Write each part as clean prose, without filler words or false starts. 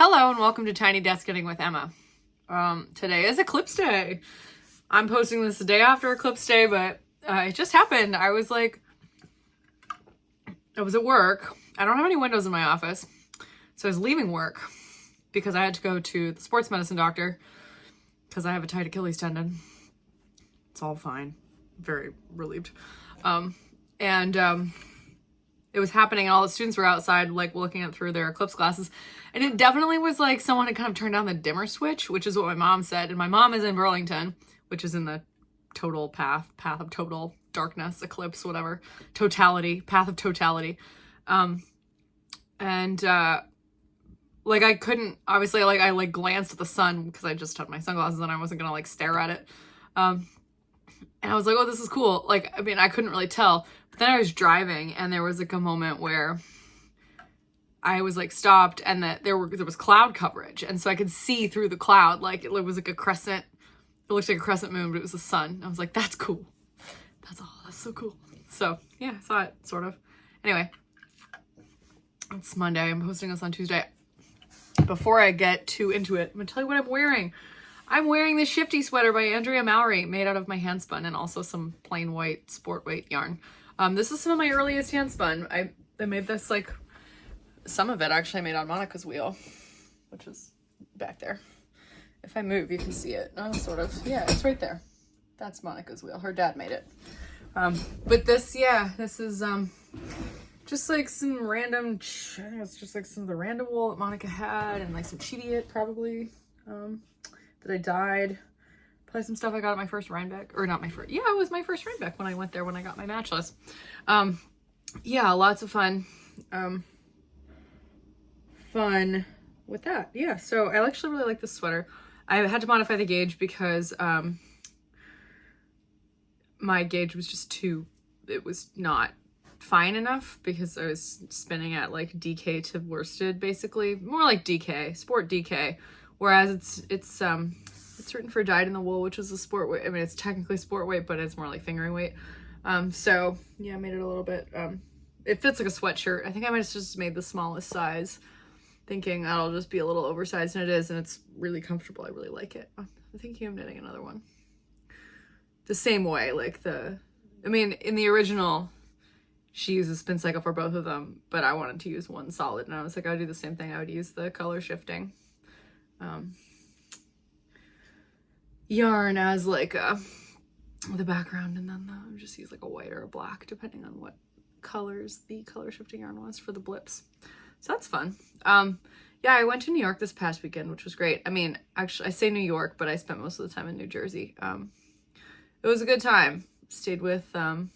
Hello and welcome to Tiny Desk Knitting with Emma. Today is Eclipse Day. I'm posting this the day after Eclipse Day, but it just happened. I was at work. I don't have any windows in my office, so I was leaving work because I had to go to the sports medicine doctor because I have a tight Achilles tendon. It's all fine. Very relieved. It was happening and all the students were outside like looking at through their eclipse glasses, and it definitely was like someone had kind of turned down the dimmer switch, which is what my mom said. And my mom is in Burlington, which is in the total path of total darkness, eclipse, whatever, totality, path of totality. I couldn't, obviously, I glanced at the sun because I just had my sunglasses and I wasn't gonna like stare at it. And I was like, oh, this is cool. I couldn't really tell. But then I was driving and there was like a moment where I was like stopped and that there was cloud coverage. And so I could see through the cloud, like it was like a crescent. It looked like a crescent moon, but it was the sun. I was like, that's cool. That's so cool. So yeah, I saw it sort of. Anyway, it's Monday. I'm posting this on Tuesday. Before I get too into it, I'm gonna tell you what I'm wearing. I'm wearing this Shifty sweater by Andrea Mowry, made out of my hand spun and also some plain white sport weight yarn. This is some of my earliest hand spun. I made this, like, some of it actually made on Monica's wheel, which is back there. If I move, you can see it. Sort of. Yeah, it's right there. That's Monica's wheel. Her dad made it. But this is just like some random, I think it's just like some of the random wool that Monica had and like some Cheviot probably. That I dyed. Probably some stuff I got at my first Rhinebeck. Or not my first. Yeah, it was my first Rhinebeck when I went there when I got my matchless. Yeah, lots of fun. Fun with that. Yeah, so I actually really like this sweater. I had to modify the gauge because my gauge was just it was not fine enough because I was spinning at like DK to worsted basically. More like DK, sport DK. Whereas it's written for dyed in the wool, which is a sport weight. I mean, it's technically sport weight, but it's more like fingering weight. So yeah, I made it a little bit, it fits like a sweatshirt. I think I might have just made the smallest size, thinking that'll just be a little oversized, and it is, and it's really comfortable. I really like it. I'm thinking of knitting another one. The same way, in the original, she uses spin cycle for both of them, but I wanted to use one solid, and I was like, I would do the same thing. I would use the color shifting yarn as like the background, and then just use like a white or a black depending on what colors the color shifting yarn was for the blips. So that's fun. Yeah, I went to New York this past weekend, which was great. I mean, actually I say New York, but I spent most of the time in New Jersey. It was a good time. Stayed with some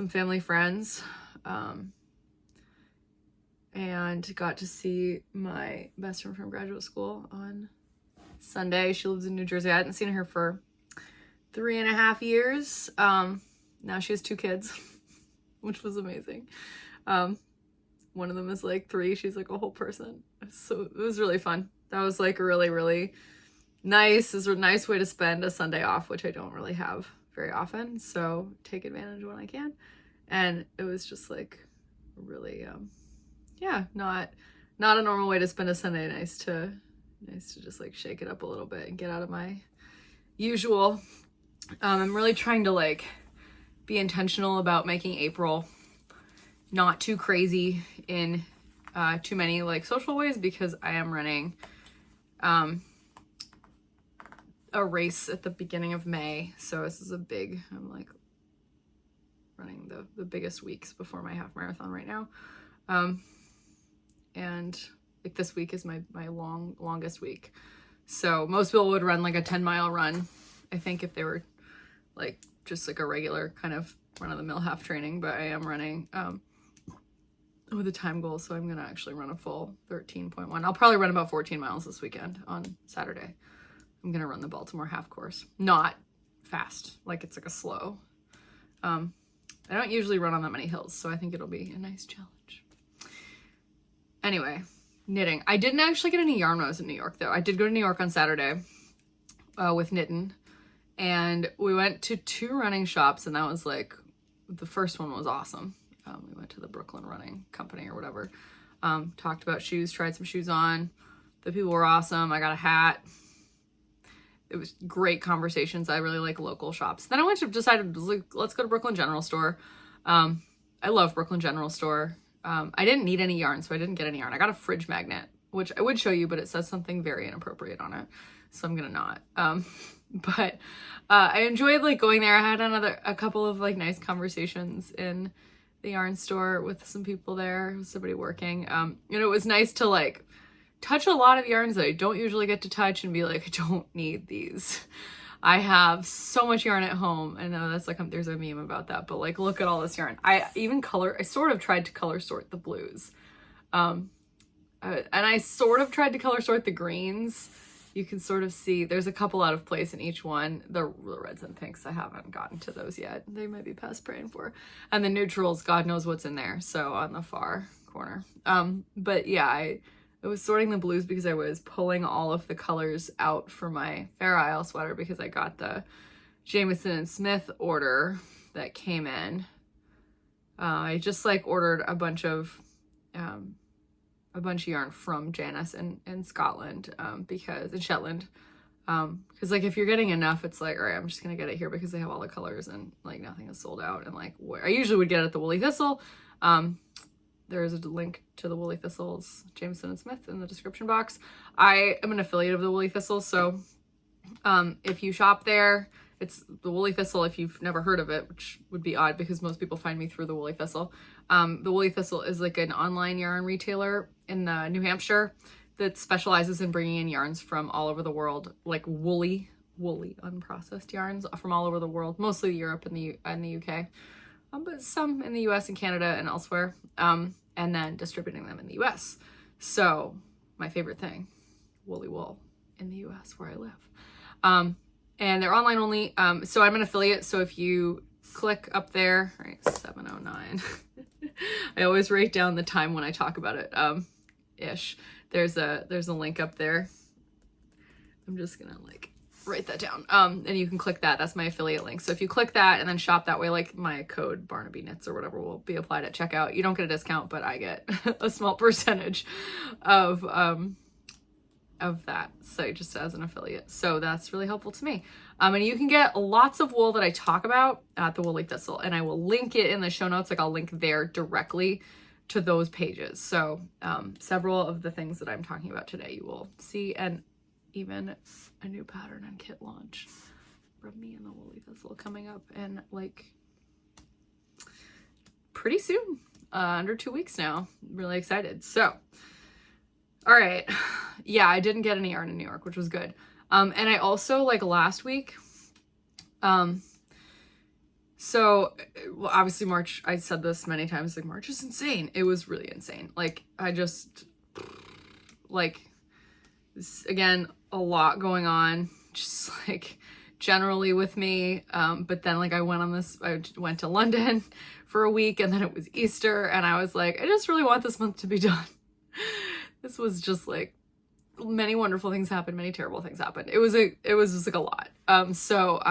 family friends, and got to see my best friend from graduate school on Sunday. She lives in New Jersey. I hadn't seen her for 3.5 years. Now she has 2 kids, which was amazing. One of them is like 3. She's like a whole person. So it was really fun. That was like really, really nice. It's a nice way to spend a Sunday off, which I don't really have very often. So take advantage when I can. And it was just like really, yeah, not a normal way to spend a Sunday. Nice to just like shake it up a little bit and get out of my usual. I'm really trying to like be intentional about making April not too crazy in too many like social ways, because I am running a race at the beginning of May. So this is I'm like running the biggest weeks before my half marathon right now. And like this week is my longest week. So most people would run like a 10-mile run, I think, if they were like just like a regular kind of run-of-the-mill half training. But I am running with a time goal, so I'm gonna actually run a full 13.1. I'll probably run about 14 miles this weekend on Saturday. I'm gonna run the Baltimore half course. Not fast, like it's like a slow. I don't usually run on that many hills, so I think it'll be a nice challenge. Anyway, knitting. I didn't actually get any yarn when I was in New York, though. I did go to New York on Saturday with Knittin', and we went to 2 running shops, and that was like, the first one was awesome. We went to the Brooklyn Running Company or whatever. Talked about shoes, tried some shoes on. The people were awesome. I got a hat. It was great conversations. I really like local shops. Then I decided, let's go to Brooklyn General Store. I love Brooklyn General Store. I didn't need any yarn, so I didn't get any yarn. I got a fridge magnet, which I would show you, but it says something very inappropriate on it, so I'm gonna not. But I enjoyed like going there. I had a couple of like nice conversations in the yarn store with some people there, somebody working. And it was nice to like touch a lot of yarns that I don't usually get to touch and be like, I don't need these. I have so much yarn at home. I know that's like, there's a meme about that, but like, look at all this yarn. I sort of tried to color sort the blues. And I sort of tried to color sort the greens. You can sort of see there's a couple out of place in each one. The reds and pinks, I haven't gotten to those yet. They might be past praying for. And the neutrals, God knows what's in there. So on the far corner. But yeah, I was sorting the blues because I was pulling all of the colors out for my Fair Isle sweater because I got the Jamieson and Smith order that came in. I just like ordered a bunch of yarn from Janice in Scotland, because in Shetland, because like if you're getting enough, it's like, all right, I'm just gonna get it here because they have all the colors and like nothing is sold out. And like I usually would get it at the Woolly Thistle. There is a link to the Woolly Thistles, Jameson and Smith, in the description box. I am an affiliate of the Woolly Thistle, so if you shop there, it's the Woolly Thistle if you've never heard of it, which would be odd because most people find me through the Woolly Thistle. The Woolly Thistle is like an online yarn retailer in New Hampshire that specializes in bringing in yarns from all over the world, like woolly unprocessed yarns from all over the world, mostly Europe and the UK. But some in the US and Canada and elsewhere, and then distributing them in the US. So my favorite thing, woolly wool in the US where I live. And they're online only. So I'm an affiliate. So if you click up there, right, 7:09. I always write down the time when I talk about it, ish. There's a link up there. I'm just gonna like write that down. And you can click that. That's my affiliate link. So if you click that and then shop that way, like my code Barnaby Knits or whatever will be applied at checkout. You don't get a discount, but I get a small percentage of that. So just as an affiliate. So that's really helpful to me. And you can get lots of wool that I talk about at the Woolly Thistle, and I will link it in the show notes. Like I'll link there directly to those pages. So several of the things that I'm talking about today, you will see, and even a new pattern and kit launch from me and the Woolly Thistle coming up in like pretty soon, under 2 weeks now. I'm really excited. So, all right. Yeah, I didn't get any yarn in New York, which was good. And I also like last week, so well, obviously March, I said this many times, like March is insane. It was really insane. Like I just like, again, a lot going on, just like generally with me. But then like I went to London for a week, and then it was Easter, and I was like, I just really want this month to be done. This was just like many wonderful things happened, many terrible things happened. It was just like a lot. So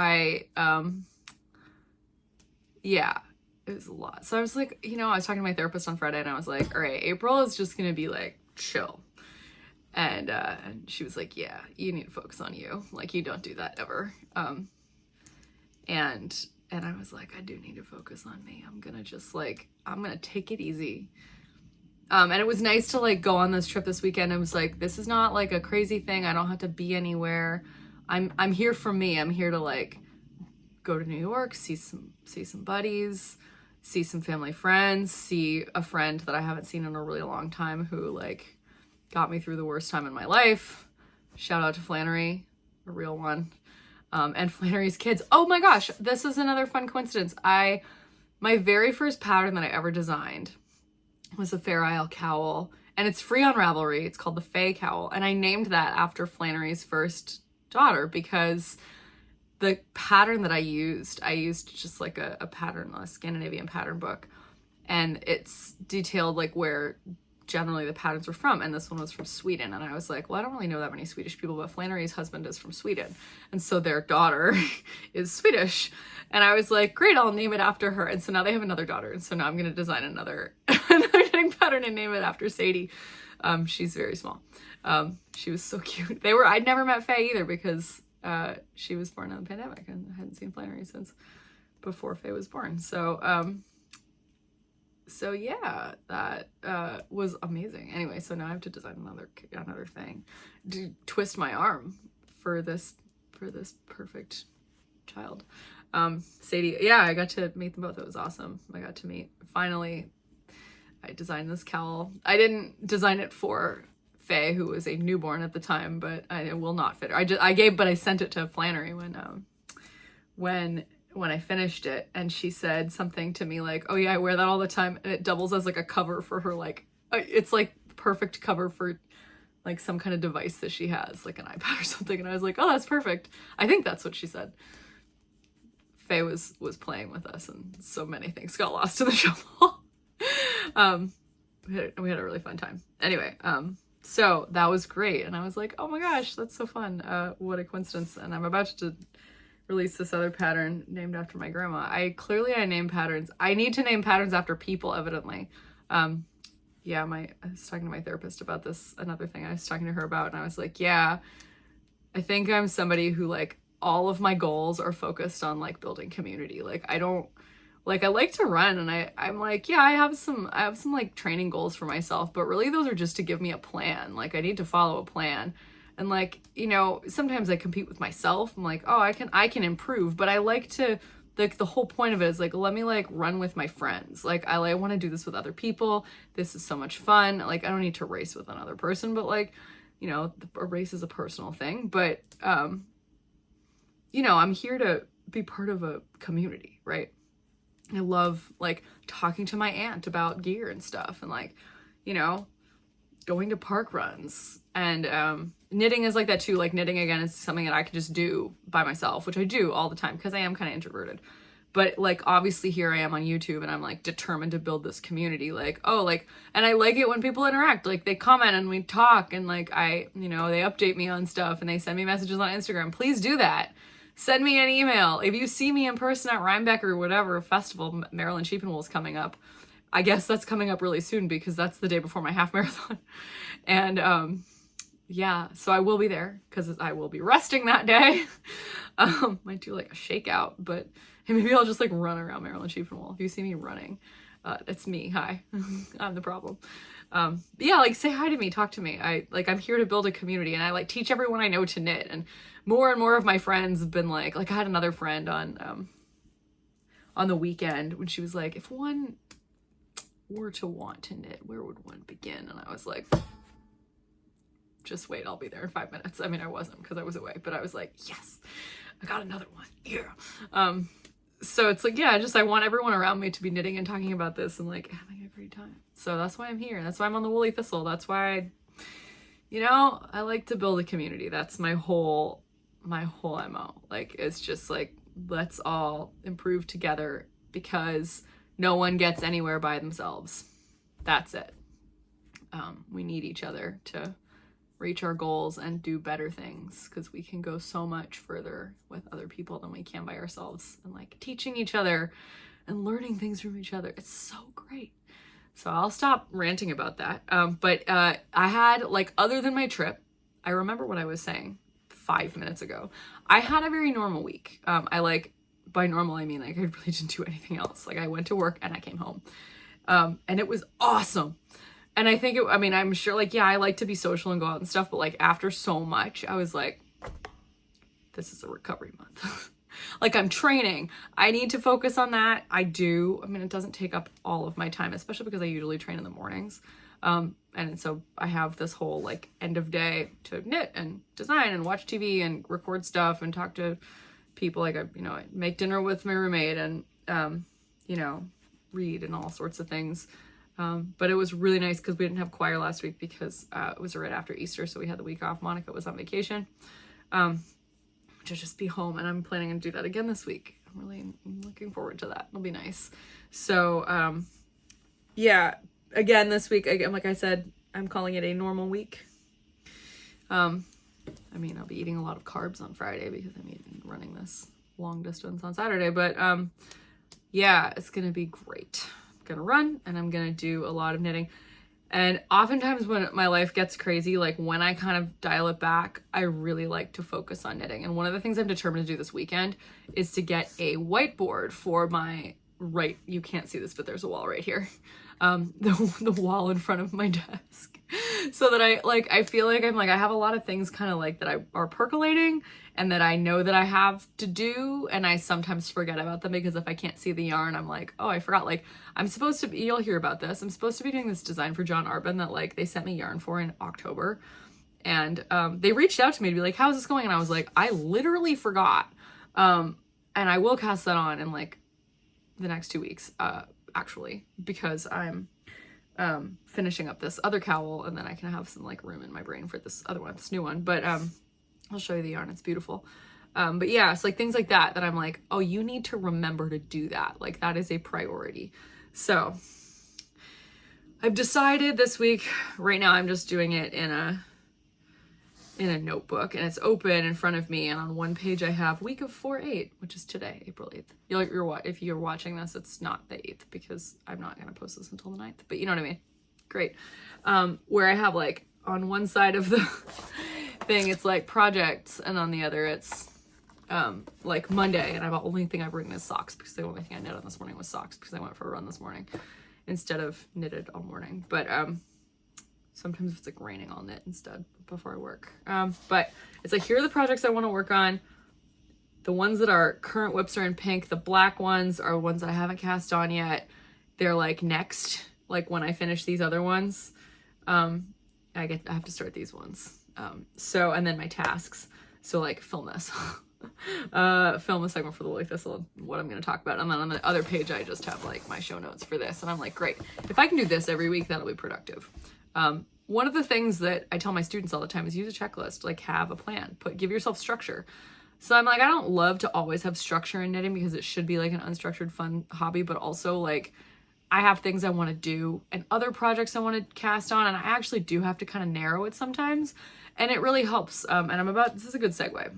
yeah, it was a lot. So I was like, I was talking to my therapist on Friday, and I was like, all right, April is just gonna be like chill. And she was like, yeah, you need to focus on you. Like, you don't do that ever. And I was like, I do need to focus on me. I'm gonna take it easy. And it was nice to like go on this trip this weekend. It was like, this is not like a crazy thing. I don't have to be anywhere. I'm here for me. I'm here to like go to New York, see some buddies, see some family friends, see a friend that I haven't seen in a really long time who like got me through the worst time in my life. Shout out to Flannery, a real one. And Flannery's kids. Oh my gosh, this is another fun coincidence. My very first pattern that I ever designed was a Fair Isle cowl, and it's free on Ravelry. It's called the Faye cowl, and I named that after Flannery's first daughter because the pattern that I used just like a pattern, a Scandinavian pattern book, and it's detailed like where generally the patterns were from, and this one was from Sweden. And I was like, well, I don't really know that many Swedish people, but Flannery's husband is from Sweden, and so their daughter is Swedish. And I was like, great, I'll name it after her. And so now they have another daughter, and so now I'm gonna design another I'm gonna wedding pattern and name it after Sadie. She's very small. She was so cute. I'd never met Faye either because she was born in the pandemic and I hadn't seen Flannery since before Faye was born. So yeah, that was amazing. Anyway, so now I have to design another thing to twist my arm for this perfect child. Sadie, yeah, I got to meet them both. It was awesome. I got to meet, finally, I designed this cowl. I didn't design it for Faye, who was a newborn at the time, but it will not fit her. I sent it to Flannery when I finished it, and she said something to me like, oh yeah, I wear that all the time, and it doubles as like a cover for her, like, it's like perfect cover for like some kind of device that she has, like an iPad or something. And I was like, oh, that's perfect. I think that's what she said. Faye was playing with us, and so many things got lost in the shuffle. We had a really fun time. Anyway, so that was great, and I was like, oh my gosh, that's so fun. What a coincidence. And I'm about to release this other pattern named after my grandma. I name patterns. I need to name patterns after people, evidently. Yeah, I was talking to my therapist about this, another thing I was talking to her about, and I was like, yeah, I think I'm somebody who, like, all of my goals are focused on, like, building community. Like, I like to run, and I'm like, yeah, I have some like training goals for myself, but really those are just to give me a plan. Like, I need to follow a plan. And like, you know, sometimes I compete with myself. I'm like, oh, I can improve, but I like to, like, the whole point of it is like, let me like run with my friends. Like, I want to do this with other people. This is so much fun. Like, I don't need to race with another person, but like, you know, a race is a personal thing, but, you know, I'm here to be part of a community, right? I love like talking to my aunt about gear and stuff, and like, you know, going to park runs, and knitting is like that too. Like, knitting again is something that I can just do by myself, which I do all the time because I am kind of introverted. But like, obviously here I am on YouTube, and I'm like determined to build this community. Like, oh, like, and I like it when people interact, like they comment and we talk, and like you know, they update me on stuff and they send me messages on Instagram. Please do that. Send me an email. If you see me in person at Rhinebeck or whatever festival, Maryland Sheep and Wool is coming up. I guess that's coming up really soon because that's the day before my half marathon. And yeah, so I will be there because I will be resting that day. Might do like a shakeout, but maybe I'll just like run around Maryland Sheep and Wool. If you see me running, it's me. Hi. I'm the problem. Yeah, like, say hi to me, talk to me. I'm here to build a community, and I like teach everyone I know to knit, and more of my friends have been like I had another friend on the weekend when she was like, if one were to want to knit, where would one begin? And I was like, just wait, I'll be there in 5 minutes. I mean, I wasn't because I was away, but I was like, yes, I got another one. Yeah. So it's like, yeah, I want everyone around me to be knitting and talking about this and like having a great time. So that's why I'm here. That's why I'm on the Woolly Thistle. That's why I like to build a community. That's my whole MO. Like, it's just like, let's all improve together because no one gets anywhere by themselves. That's it. We need each other to reach our goals and do better things, because we can go so much further with other people than we can by ourselves, and like teaching each other and learning things from each other. It's so great. So I'll stop ranting about that. But I had, like, other than my trip, I remember what I was saying 5 minutes ago. I had a very normal week. By normal, I mean, like, I really didn't do anything else. Like, I went to work and I came home. And it was awesome. And I think I'm sure, like, yeah, I like to be social and go out and stuff, but like after so much, I was like, this is a recovery month. Like, I'm training. I need to focus on that. I do. I mean, it doesn't take up all of my time, especially because I usually train in the mornings. And so I have this whole like end of day to knit and design and watch TV and record stuff and talk to people. Like, I make dinner with my roommate and, read and all sorts of things. But it was really nice because we didn't have choir last week because it was right after Easter. So we had the week off. Monica was on vacation. To just be home, and I'm planning to do that again this week. I'm really looking forward to that. It'll be nice. So, yeah, again, this week, again, like I said, I'm calling it a normal week. I'll be eating a lot of carbs on Friday because I'm running this long distance on Saturday, but, yeah, it's going to be great. gonna run and I'm gonna do a lot of knitting. And oftentimes when my life gets crazy, like when I kind of dial it back, I really like to focus on knitting. And one of the things I'm determined to do this weekend is to get a whiteboard for my right, you can't see this, but there's a wall right here. The wall in front of my desk. So that I feel like I have a lot of things kind of like that are percolating and that I know that I have to do, and I sometimes forget about them because if I can't see the yarn, I'm like, oh, I forgot. Like I'm supposed to be, you'll hear about this. I'm supposed to be doing this design for John Arbin that like they sent me yarn for in October, and they reached out to me to be like, how's this going? And I was like, I literally forgot. And I will cast that on in like the next 2 weeks, actually, because I'm finishing up this other cowl, and then I can have some like room in my brain for this other one, this new one. But I'll show you the yarn, it's beautiful. But yeah, it's like things like that I'm like, oh, you need to remember to do that. Like that is a priority. So I've decided this week, right now I'm just doing it in a notebook, and it's open in front of me, and on one page I have week of 4/8, which is today, April 8th. If you're watching this, it's not the 8th because I'm not going to post this until the 9th, but you know what I mean? Great. Where I have like on one side of the thing, it's like projects, and on the other it's like Monday, and the only thing I've written is socks because the only thing I knit on this morning was socks because I went for a run this morning instead of knitted all morning. But sometimes if it's like raining, I'll knit instead before I work. But it's like, here are the projects I want to work on. The ones that are current whips are in pink. The black ones are ones that I haven't cast on yet. They're like next, like when I finish these other ones, I have to start these ones. And then my tasks. So like film this, film a segment for the Woolly Thistle, what I'm going to talk about. And then on the other page, I just have like my show notes for this. And I'm like, great, if I can do this every week, that'll be productive. One of the things that I tell my students all the time is use a checklist, like have a plan, give yourself structure. So I'm like, I don't love to always have structure in knitting because it should be like an unstructured, fun hobby, but also like I have things I want to do and other projects I want to cast on. And I actually do have to kind of narrow it sometimes. And it really helps. This is a good segue.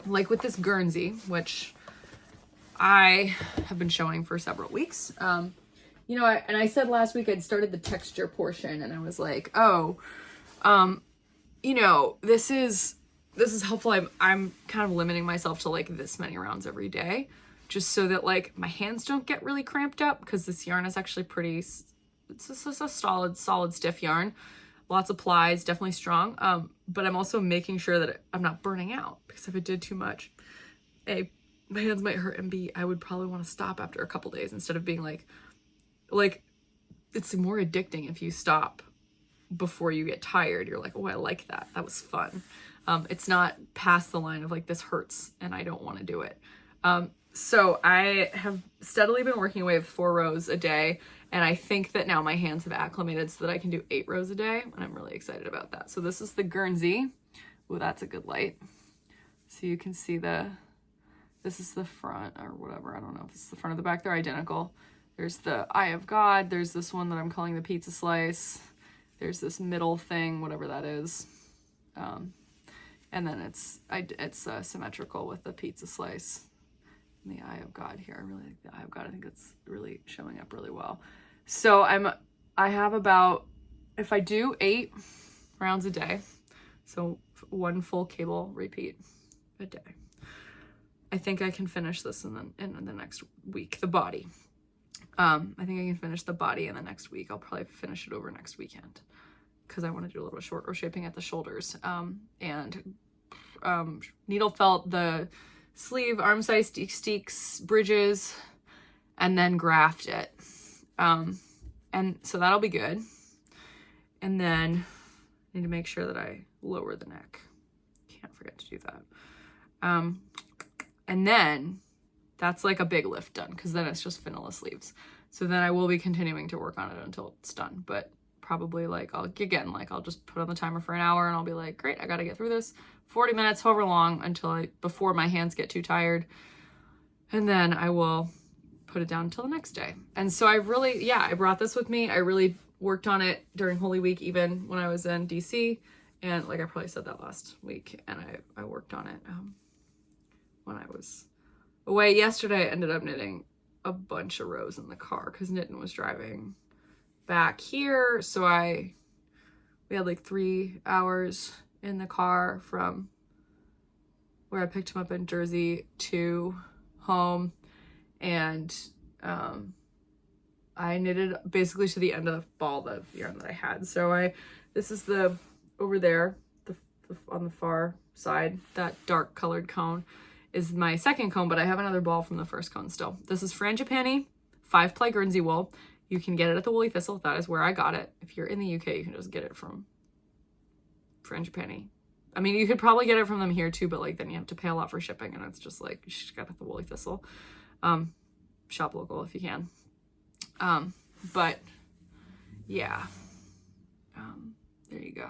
Like with this Guernsey, which I have been showing for several weeks. I said last week I'd started the texture portion, and I was like, this is helpful. I'm kind of limiting myself to like this many rounds every day, just so that like my hands don't get really cramped up, because this yarn is actually it's just a solid stiff yarn. Lots of plies, definitely strong. But I'm also making sure that I'm not burning out, because if I did too much, my hands might hurt, and I would probably want to stop after a couple days instead of being like it's more addicting if you stop before you get tired. You're like, oh, I like that. That was fun. It's not past the line of like, this hurts and I don't want to do it. So I have steadily been working away with 4 rows a day. And I think that now my hands have acclimated so that I can do 8 rows a day. And I'm really excited about that. So this is the Guernsey. Oh, that's a good light. So you can see this is the front or whatever. I don't know if this is the front or the back. They're identical. There's the Eye of God. There's this one that I'm calling the pizza slice. There's this middle thing, whatever that is. And then it's symmetrical with the pizza slice and the Eye of God here. I really like the Eye of God. I think it's really showing up really well. So I have about, if I do 8 rounds a day, so 1 full cable repeat a day, I think I can finish this in the next week, the body. I think I can finish the body in the next week. I'll probably finish it over next weekend because I want to do a little bit short shaping at the shoulders. And needle felt the sleeve, arm size steeks, bridges, and then graft it. And so that'll be good. And then I need to make sure that I lower the neck. Can't forget to do that. And then that's like a big lift done, because then it's just vanilla sleeves. So then I will be continuing to work on it until it's done, but probably like I'll just put on the timer for an hour and I'll be like, great, I got to get through this 40 minutes, however long, before my hands get too tired. And then I will put it down until the next day. And so I brought this with me. I really worked on it during Holy Week, even when I was in DC. And like I probably said that last week, and I worked on it when I was away. Yesterday I ended up knitting a bunch of rows in the car because Nitin was driving back here. So we had like 3 hours in the car from where I picked him up in Jersey to home. And I knitted basically to the end of the ball of yarn that I had. So this is the, over there, on the far side, that dark colored cone is my second cone, but I have another ball from the first cone still. This is Frangipani 5-ply Guernsey wool. You can get it at the Woolly Thistle. That is where I got it. If you're in the UK, you can just get it from Frangipani. I mean, you could probably get it from them here too, but like then you have to pay a lot for shipping, and it's just like, you should get it at the Woolly Thistle. Shop local if you can. But yeah, there you go.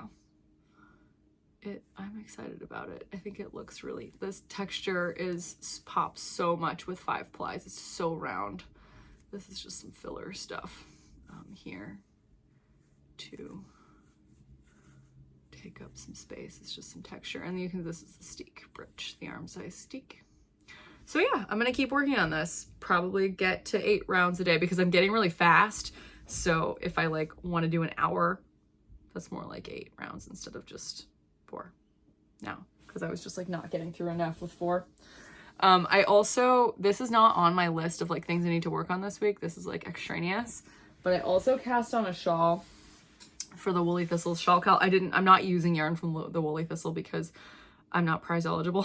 I'm excited about it. I think it looks really, this texture pops so much with 5 plies. It's so round. This is just some filler stuff here to take up some space. It's just some texture. And you can, this is the steek brooch, the arm size steek. So yeah, I'm gonna keep working on this. Probably get to 8 rounds a day because I'm getting really fast. So if I like want to do an hour, that's more like 8 rounds instead of just 4 now, because I was just like not getting through enough with 4. I also, this is not on my list of like things I need to work on this week. This is like extraneous, but I also cast on a shawl for the Woolly Thistle shawl cowl. I'm not using yarn from the Woolly Thistle because I'm not prize eligible.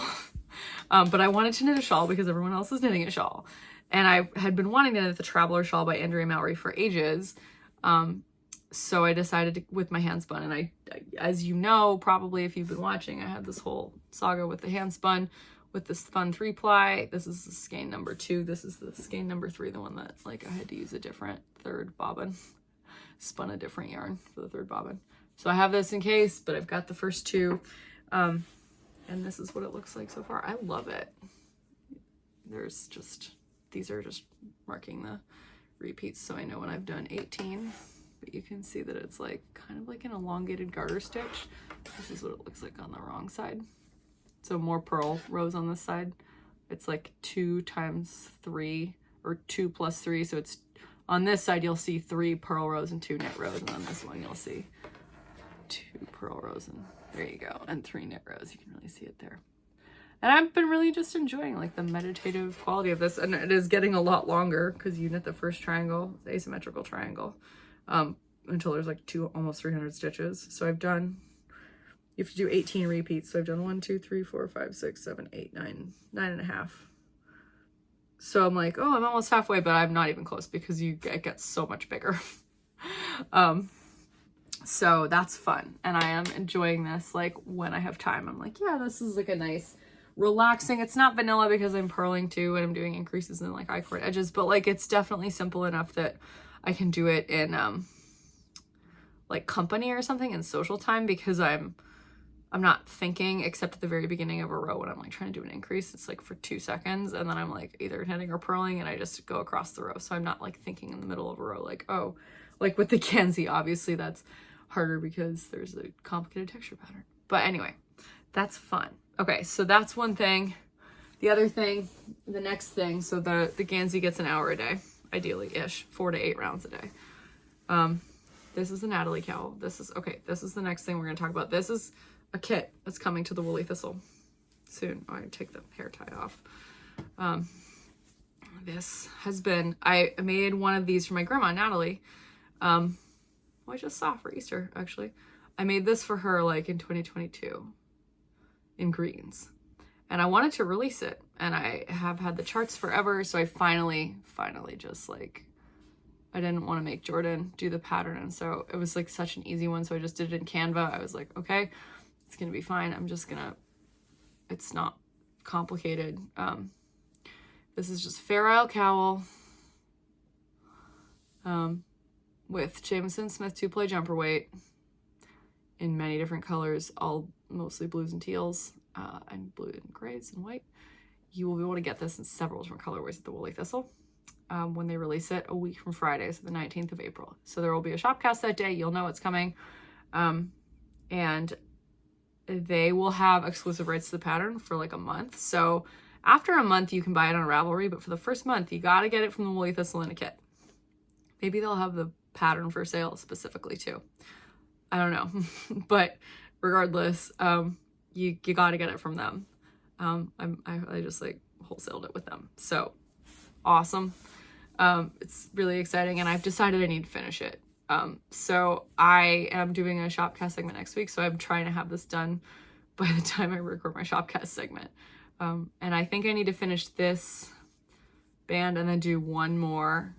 But I wanted to knit a shawl because everyone else is knitting a shawl. And I had been wanting to knit the Traveler shawl by Andrea Mowry for ages. So I decided to, with my hand spun, and I, as you know, probably if you've been watching, I had this whole saga with the hand spun, with this fun 3-ply. This is the skein number 2. This is the skein number 3, the one that like I had to use a different 3rd bobbin, spun a different yarn for the 3rd bobbin. So I have this in case, but I've got the first 2. And this is what it looks like so far. I love it. There's just, these are just marking the repeats so I know when I've done 18. But you can see that it's like kind of like an elongated garter stitch. This is what it looks like on the wrong side. So more purl rows on this side. It's like 2 times 3 or 2 plus 3. So it's on this side, you'll see 3 purl rows and 2 knit rows. And on this one, you'll see 2 purl rows and there you go. And 3 knit rows. You can really see it there. And I've been really just enjoying like the meditative quality of this. And it is getting a lot longer because you knit the first triangle, the asymmetrical triangle, until there's like almost 300 stitches. So I've done, you have to do 18 repeats. So I've done 1, 2, 3, 4, 5, 6, 7, 8, 9, 9.5. So I'm like, oh, I'm almost halfway, but I'm not even close because it gets so much bigger. So that's fun. And I am enjoying this. Like when I have time, I'm like, yeah, this is like a nice relaxing. It's not vanilla because I'm purling too and I'm doing increases in like I-cord edges, but like it's definitely simple enough that I can do it in like company or something in social time because I'm not thinking except at the very beginning of a row when I'm like trying to do an increase. It's like for 2 seconds and then I'm like either knitting or purling and I just go across the row. So I'm not like thinking in the middle of a row like, oh, like with the Guernsey, obviously that's harder because there's a complicated texture pattern. But anyway, that's fun. Okay, so that's one thing. The other thing, the next thing, so the Guernsey gets an hour a day, ideally-ish, 4 to 8 rounds a day. This is the Natalie cowl. This is the next thing we're going to talk about. This is a kit that's coming to the Woolly Thistle soon. Oh, I take the hair tie off. This has been, I made one of these for my grandma, Natalie. I just saw for Easter, actually. I made this for her like in 2022 in greens. And I wanted to release it. And I have had the charts forever. So I finally just like, I didn't want to make Jordan do the pattern. And so it was like such an easy one. So I just did it in Canva. I was like, okay, it's going to be fine. It's not complicated. This is just Fair Isle cowl. With Jamison Smith 2-ply jumper weight in many different colors, all mostly blues and teals, and blue and grays and white. You will be able to get this in several different colorways at the Woolly Thistle when they release it a week from Friday, so the 19th of April. So there will be a shopcast that day. You'll know it's coming. And they will have exclusive rights to the pattern for like a month. So After a month, you can buy it on Ravelry, but for the first month, you got to get it from the Woolly Thistle kit. Maybe they'll have the pattern for sale specifically too. I don't know. But regardless, you got to get it from them. I just like wholesaled it with them. So awesome. It's really exciting, and I've decided I need to finish it. So I am doing a Shopcast segment next week, so I'm trying to have this done by the time I record my Shopcast segment. And I think I need to finish this band and then do one more,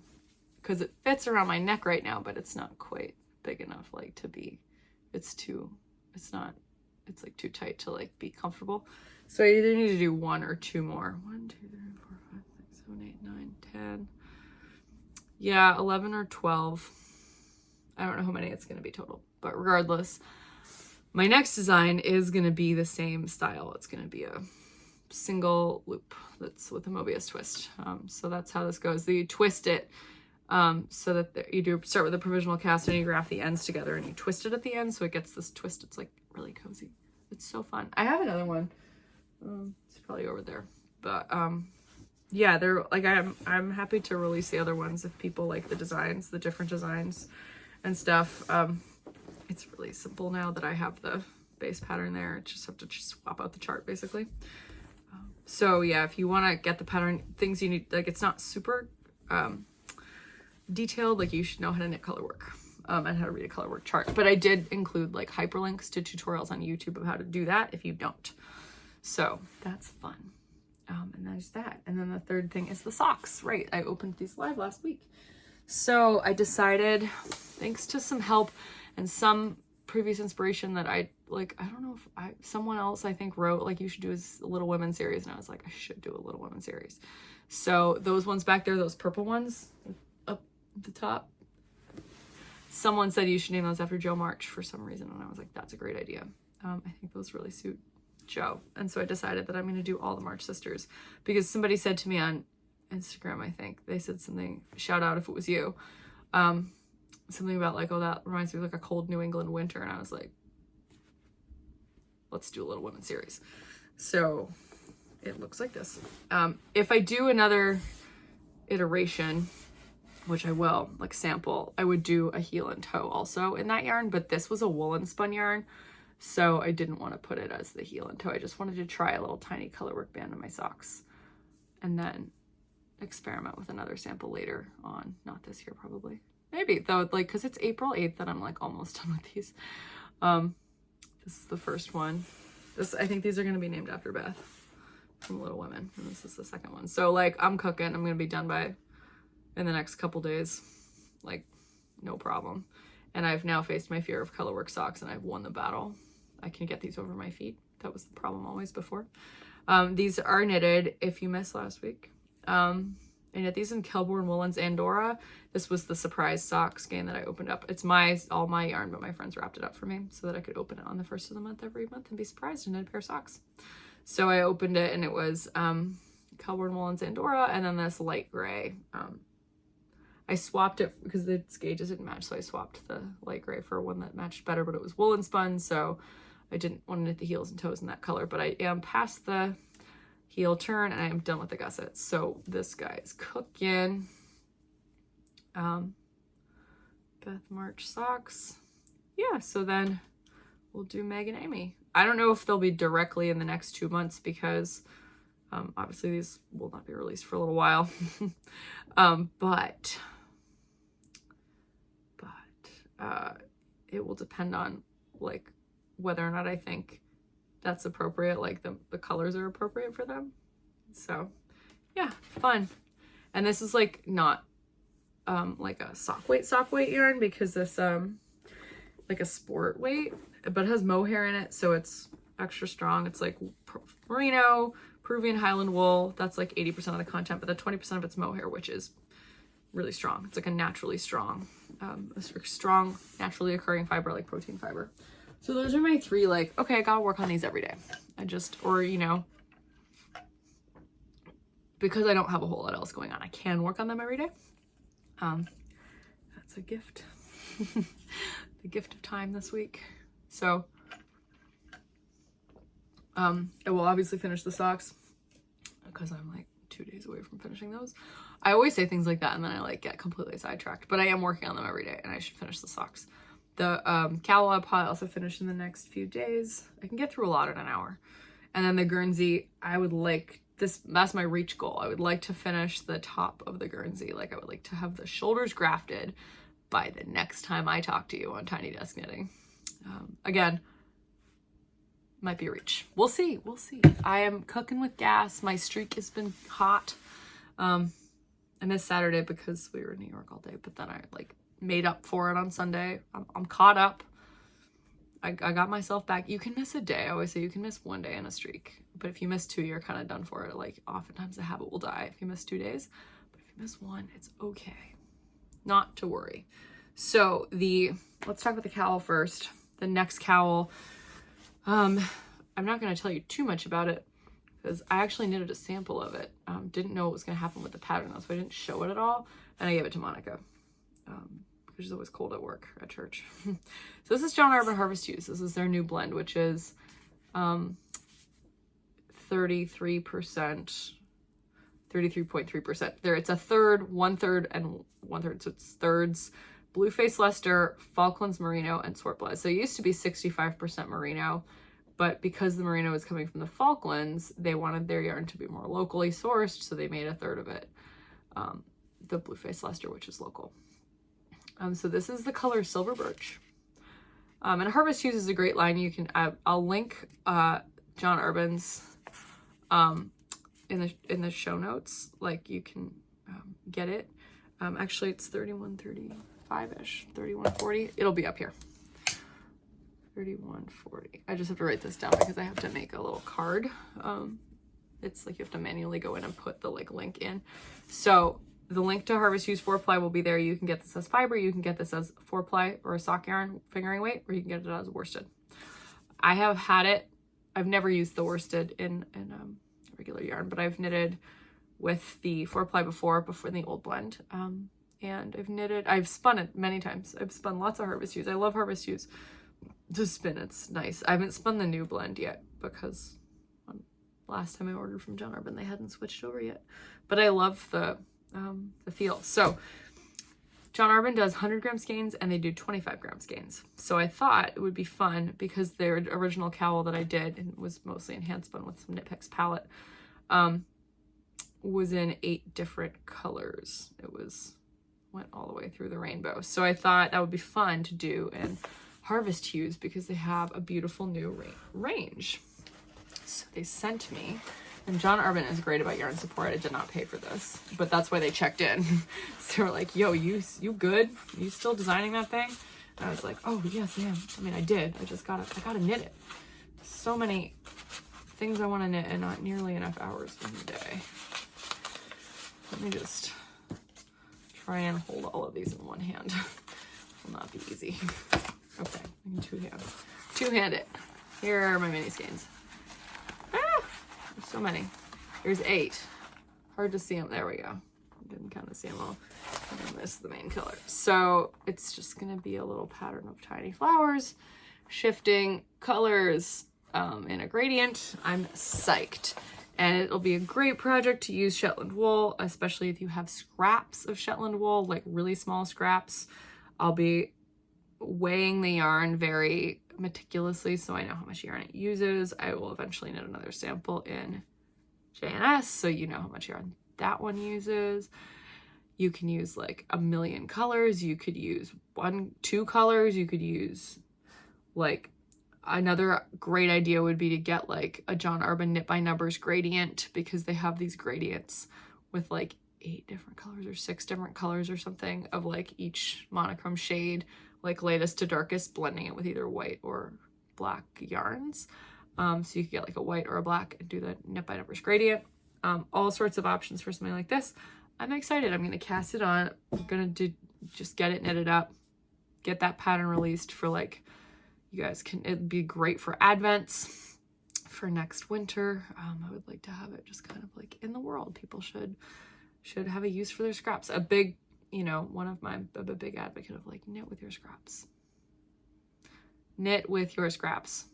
because it fits around my neck right now, but it's not quite big enough, like, to be, it's like too tight to like be comfortable. So I either need to do one or two more. 1, 2, 3, 4, 5, 6, 7, 8, 9, 10. Yeah, 11 or 12. I don't know how many it's going to be total, but regardless, my next design is going to be the same style. It's going to be a single loop that's with a Mobius twist. So that's how this goes. You twist it so that you start with a provisional cast and you graph the ends together and you twist it at the end so it gets this twist. It's like really cozy. It's so fun. I have another one. It's probably over there, but yeah, they're like, I'm happy to release the other ones if people like the designs, the different designs and stuff. It's really simple now that I have the base pattern there. I just have to swap out the chart basically. So yeah, if you want to get the pattern, things you need, like, it's not super detailed, like you should know how to knit colorwork and how to read a colorwork chart. But I did include like hyperlinks to tutorials on YouTube of how to do that if you don't. So that's fun. And there's that. And then the third thing is the socks. Right, I opened these live last week. So I decided, thanks to some help and some previous inspiration that I don't know if someone else I think wrote like you should do a Little Women series, and I was like, I should do a Little Women series. So those ones back there, those purple ones up the top, someone said you should name those after Jo March for some reason, and I was like, that's a great idea. I think those really suit Jo, and so I decided that I'm going to do all the March sisters, because somebody said to me on Instagram, I think they said something, shout out if it was you, something about like, oh, that reminds me of like a cold New England winter, and I was like, let's do a Little Women series. So it looks like this. If I do another iteration, which I will, like sample, I would do a heel and toe also in that yarn, but this was a woolen spun yarn, so I didn't want to put it as the heel and toe. I just wanted to try a little tiny colorwork band in my socks and then experiment with another sample later on. Not this year, probably. Maybe, though, like, because it's April 8th and I'm like almost done with these. This is the first one. I think these are going to be named after Beth from Little Women, and this is the second one. So like, I'm cooking. I'm going to be done in the next couple days, like, no problem. And I've now faced my fear of colorwork socks, and I've won the battle. I can get these over my feet. That was the problem always before. These are knitted, if you missed last week. I knit these in Kelborn Woolens Andorra. This was the surprise sock skein that I opened up. It's all my yarn, but my friends wrapped it up for me so that I could open it on the first of the month every month and be surprised and knit a pair of socks. So I opened it, and it was Kelborn Woolens Andorra, and then this light gray. I swapped it because the gauges didn't match, so I swapped the light gray for one that matched better, but it was woolen spun, so I didn't want to knit the heels and toes in that color. But I am past the heel turn, and I am done with the gussets. So this guy is cooking. Beth March socks. Yeah, so then we'll do Meg and Amy. I don't know if they'll be directly in the next 2 months because obviously these will not be released for a little while. But it will depend on like whether or not I think that's appropriate, like the colors are appropriate for them. So yeah, fun. And this is like not like a sock weight yarn, because this like a sport weight, but it has mohair in it, so it's extra strong. It's like merino, Peruvian Highland wool. That's like 80% of the content, but the 20% of it's mohair, which is really strong. It's like a naturally strong, strong, naturally occurring fiber, like protein fiber. So those are my three, like, okay, I gotta work on these every day. Or, you know, because I don't have a whole lot else going on, I can work on them every day. That's a gift. The gift of time this week. So, I will obviously finish the socks, because I'm like 2 days away from finishing those. I always say things like that and then I like get completely sidetracked, but I am working on them every day and I should finish the socks. The cowl I'll probably also finish in the next few days. I can get through a lot in an hour. And then the Guernsey, I would like this, that's my reach goal. I would like to finish the top of the Guernsey. Like I would like to have the shoulders grafted by the next time I talk to you on Tiny Desk Knitting. Again, might be a reach. We'll see. We'll see. I am cooking with gas. My streak has been hot. I missed Saturday because we were in New York all day, but then I like made up for it on Sunday. I'm caught up. I got myself back. You can miss a day. I always say you can miss 1 day in a streak, but if you miss 2, you're kind of done for it. Like oftentimes the habit will die if you miss 2 days, but if you miss 1, it's okay. Not to worry. So let's talk about the cowl first. The next cowl, I'm not going to tell you too much about it because I actually knitted a sample of it. Didn't know what was going to happen with the pattern though, so I didn't show it at all, and I gave it to Monica. Which is always cold at work at church. So this is John Arbon Harvest Hues. This is their new blend, which is 33.3%. There, it's a third, 1/3, and 1/3. So it's thirds Blueface Leicester, Falklands Merino, and Swartblood. So it used to be 65% Merino, but because the Merino is coming from the Falklands, they wanted their yarn to be more locally sourced, so they made a third of it, the Blueface Leicester, which is local. So this is the color Silver Birch. And Harvest Hues is a great line. You can, I'll link John Arbon's in the show notes. Like you can get it. Actually, it's 31.35-ish, 31.40. It'll be up here. 31.40. I just have to write this down because I have to make a little card. It's like you have to manually go in and put the like link in. So the link to Harvest Hues 4-ply will be there. You can get this as fiber, you can get this as 4-ply or a sock yarn fingering weight, or you can get it as worsted. I have had it. I've never used the worsted in regular yarn, but I've knitted with the 4-ply before in the old blend. And I've spun it many times. I've spun lots of Harvest Hues. I love Harvest Hues to spin. It's nice. I haven't spun the new blend yet because last time I ordered from John Arbon, they hadn't switched over yet. But I love the feel. So John Arbon does 100 gram skeins and they do 25 gram skeins. So I thought it would be fun because their original cowl that I did, and was mostly in hand spun with some Knit Picks palette, was in 8 different colors. Went all the way through the rainbow. So I thought that would be fun to do in Harvest Hues because they have a beautiful new range. So they sent me. And John Arbon is great about yarn support. I did not pay for this, but that's why they checked in. So they were like, yo, you good? You still designing that thing? And I was like, oh, yes, I am. I mean, I did. I gotta knit it. So many things I want to knit and not nearly enough hours in the day. Let me just try and hold all of these in one hand. Will not be easy. Okay, I can two-hand it. Here are my mini skeins. There's so many. There's 8. Hard to see them. There we go. I didn't kind of see them all. I missed the main color. So it's just going to be a little pattern of tiny flowers, shifting colors in a gradient. I'm psyched. And it'll be a great project to use Shetland wool, especially if you have scraps of Shetland wool, like really small scraps. I'll be weighing the yarn very meticulously so I know how much yarn it uses. I will eventually knit another sample in JNS so you know how much yarn that one uses. You can use like a million colors. You could use 2 colors. You could use like, another great idea would be to get like a John Arbon Knit by Numbers gradient, because they have these gradients with like 8 different colors or 6 different colors or something of like each monochrome shade, like lightest to darkest, blending it with either white or black yarns. So you could get like a white or a black and do the Knit by Numbers gradient. All sorts of options for something like this. I'm excited. I'm going to cast it on. I'm going to just get it knitted up, get that pattern released for like, you guys can, it'd be great for Advents, for next winter. I would like to have it just kind of like in the world. People should have a use for their scraps. A big, I'm a big advocate of like knit with your scraps. Knit with your scraps.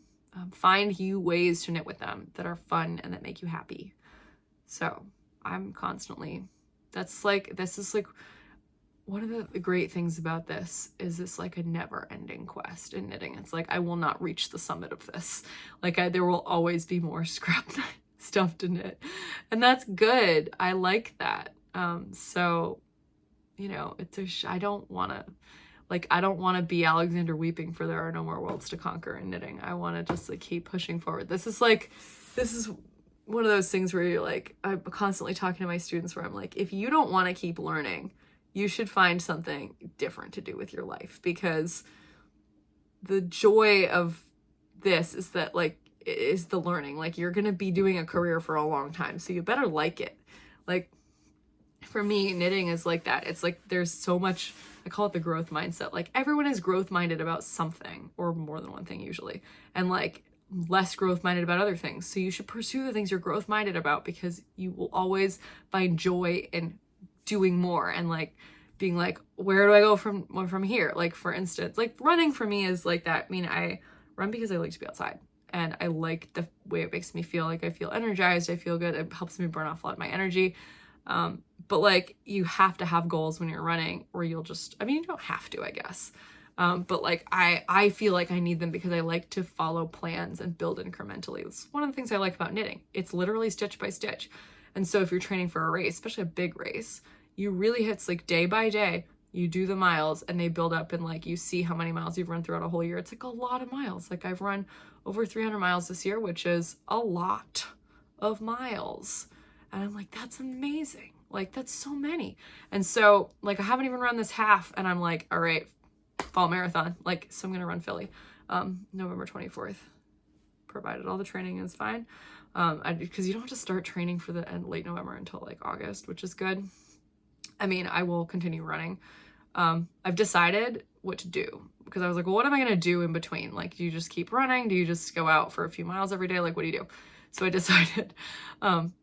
Find you ways to knit with them that are fun and that make you happy. So I'm constantly, this is like, one of the great things about this is it's like a never ending quest in knitting. It's like, I will not reach the summit of this. Like there will always be more scrap stuff to knit. And that's good. I like that. So, you know, I don't want to be Alexander weeping for there are no more worlds to conquer in knitting. I want to just like keep pushing forward. This is one of those things where you're like, I'm constantly talking to my students where I'm like, if you don't want to keep learning, you should find something different to do with your life, because the joy of this is that like, is the learning. Like you're going to be doing a career for a long time, so you better like it. Like for me, knitting is like that. It's like, there's so much, I call it the growth mindset. Like everyone is growth minded about something, or more than one thing usually, and like less growth minded about other things. So you should pursue the things you're growth minded about, because you will always find joy in doing more and like being like, where do I go from here? Like for instance, like running for me is like that. I mean, I run because I like to be outside, and I like the way it makes me feel. Like I feel energized, I feel good, it helps me burn off a lot of my energy. But like you have to have goals when you're running, or you'll just, I mean, you don't have to, I guess. But like I feel like I need them because I like to follow plans and build incrementally. It's one of the things I like about knitting. It's literally stitch by stitch. And so if you're training for a race, especially a big race, you really hits like day by day, you do the miles and they build up, and like you see how many miles you've run throughout a whole year. It's like a lot of miles. Like I've run over 300 miles this year, which is a lot of miles. And I'm like, that's amazing. Like that's so many. And so like I haven't even run this half, and I'm like, all right, fall marathon. Like, so I'm gonna run Philly, November 24th, provided all the training is fine. Because you don't have to start training for the late November until like August, which is good. I mean, I will continue running. I've decided what to do, because I was like, well, what am I going to do in between? Like, do you just keep running? Do you just go out for a few miles every day? Like, what do you do? So I decided,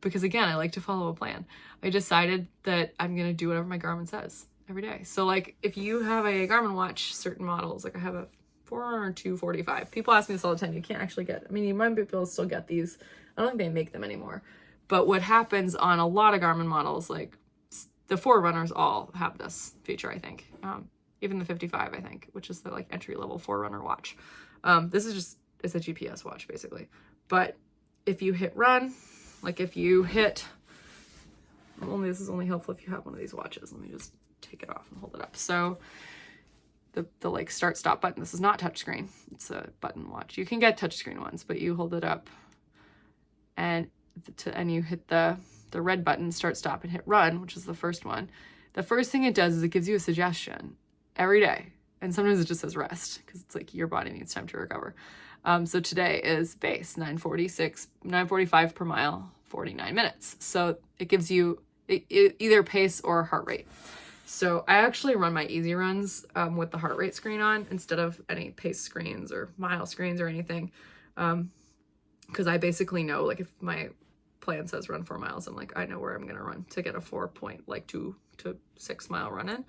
because again, I like to follow a plan. I decided that I'm going to do whatever my Garmin says every day. So like, if you have a Garmin watch, certain models, like I have a 40245. People ask me this all the time. You can't actually get, I mean, you might be able to still get these. I don't think they make them anymore. But what happens on a lot of Garmin models, like the Forerunners all have this feature, I think. Even the 55, I think, which is the like entry-level Forerunner watch. This is just, it's a GPS watch basically. But if you hit run, like if you hit, this is only helpful if you have one of these watches. Let me just take it off and hold it up. So the like start stop button, this is not touchscreen. It's a button watch. You can get touchscreen ones, but you hold it up and you hit the red button, start stop, and hit run, which is the first one. The first thing it does is it gives you a suggestion every day. And sometimes it just says rest, because it's like your body needs time to recover. So today is base 945 per mile, 49 minutes. So it gives you either pace or heart rate. So I actually run my easy runs with the heart rate screen on instead of any pace screens or mile screens or anything. Because I basically know, like, if my plan says run 4 miles, I'm like, I know where I'm gonna run to get a 2 to 6 mile run in.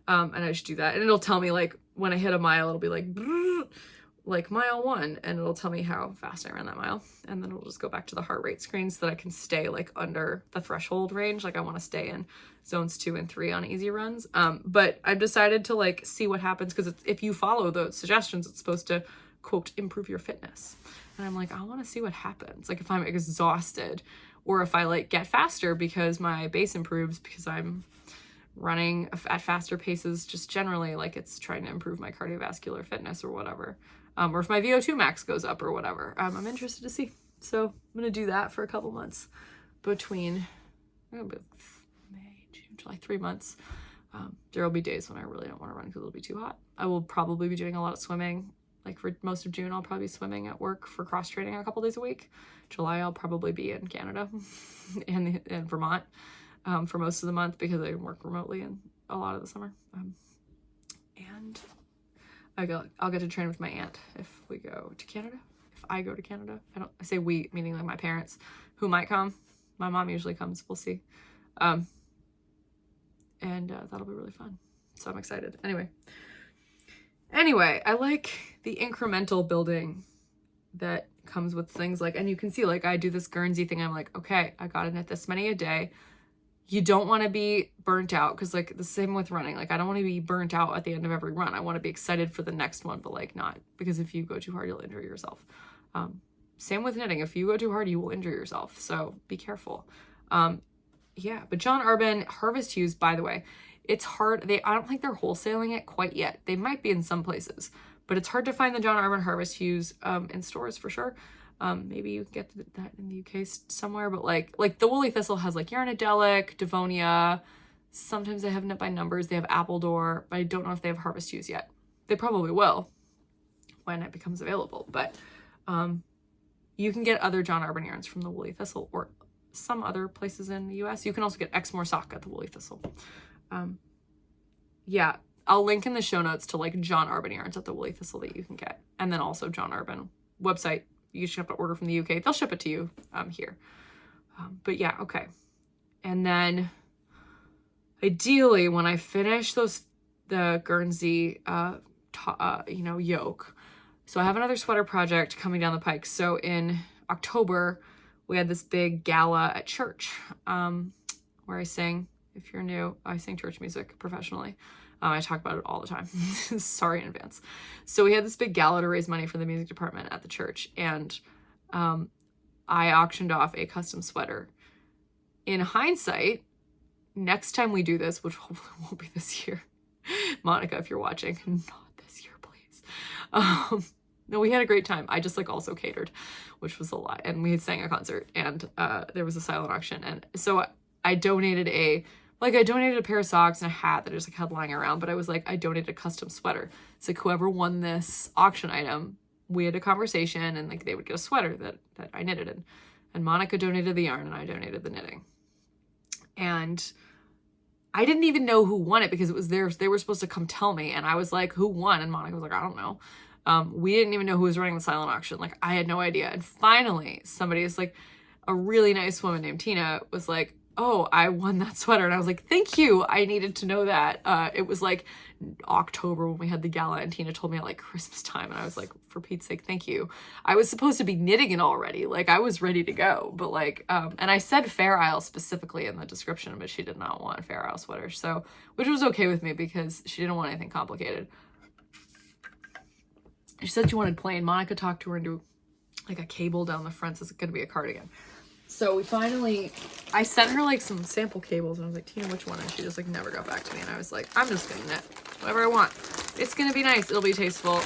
And I just do that, and it'll tell me like when I hit a mile, it'll be like mile 1, and it'll tell me how fast I ran that mile, and then it'll just go back to the heart rate screen so that I can stay like under the threshold range. Like I want to stay in zones 2 and 3 on easy runs. But I've decided to like see what happens, because if you follow the suggestions, it's supposed to quote improve your fitness. And I'm like, I want to see what happens. Like if I'm exhausted, or if I like get faster because my base improves because I'm running at faster paces, just generally, like it's trying to improve my cardiovascular fitness or whatever. Or if my VO2 max goes up or whatever. I'm interested to see. So I'm going to do that for a couple months between May, June, July, 3 months. There will be days when I really don't want to run because it'll be too hot. I will probably be doing a lot of swimming. Like for most of June, I'll probably be swimming at work for cross training a couple days a week. July, I'll probably be in Canada and in Vermont for most of the month because I work remotely in a lot of the summer. And I'll get to train with my aunt if we go to Canada. If I go to Canada, I say we, meaning like my parents, who might come. My mom usually comes. We'll see. And that'll be really fun. So I'm excited. Anyway, I like the incremental building that comes with things like, and you can see, like, I do this Guernsey thing. I'm like, okay, I gotta knit this many a day. You don't want to be burnt out, because like the same with running, like I don't want to be burnt out at the end of every run. I want to be excited for the next one, but like not, because if you go too hard, you'll injure yourself. Same with knitting. If you go too hard, you will injure yourself. So be careful. Yeah, but John Arbon Harvest Hues, by the way, it's hard. I don't think they're wholesaling it quite yet. They might be in some places, but it's hard to find the John Arbon Harvest Hues in stores for sure. Maybe you can get that in the UK somewhere, but like the Woolly Thistle has like Yarnadelic, Devonia. Sometimes they have Knit by Numbers. They have Appledore, but I don't know if they have Harvest Hues yet. They probably will when it becomes available, but you can get other John Arbon yarns from the Woolly Thistle or some other places in the US. You can also get Exmoor Sock at the Woolly Thistle. Yeah, I'll link in the show notes to like John Arbon yarns at the Woolly Thistle that you can get. And then also John Arbon website. You just have to order from the UK. They'll ship it to you here. But yeah, okay. And then ideally when I finish the Guernsey, yoke. So I have another sweater project coming down the pike. So in October, we had this big gala at church where I sing. If you're new, I sing church music professionally. I talk about it all the time. Sorry in advance. So we had this big gala to raise money for the music department at the church. And I auctioned off a custom sweater. In hindsight, next time we do this, which hopefully won't be this year, Monica, if you're watching, not this year, please. No, we had a great time. I just like also catered, which was a lot. And we sang a concert, and there was a silent auction. And so I donated a pair of socks and a hat that I just like had lying around, but I was like, I donated a custom sweater. It's like whoever won this auction item, we had a conversation and like they would get a sweater that I knitted in. And Monica donated the yarn and I donated the knitting. And I didn't even know who won it because it was theirs. They were supposed to come tell me. And I was like, who won? And Monica was like, I don't know. We didn't even know who was running the silent auction. Like I had no idea. And finally somebody is like, a really nice woman named Tina was like, oh, I won that sweater. And I was like, thank you. I needed to know that. It was like October when we had the gala and Tina told me at like Christmas time. And I was like, for Pete's sake, thank you. I was supposed to be knitting it already. Like I was ready to go, but like, and I said Fair Isle specifically in the description, but she did not want Fair Isle sweater. So, which was okay with me because she didn't want anything complicated. She said she wanted plain. Monica talked to her into like a cable down the front. So it's going to be a cardigan. So I sent her like some sample cables and I was like, Tina, which one? And she just like never got back to me. And I was like, I'm just gonna knit whatever I want. It's gonna be nice. It'll be tasteful.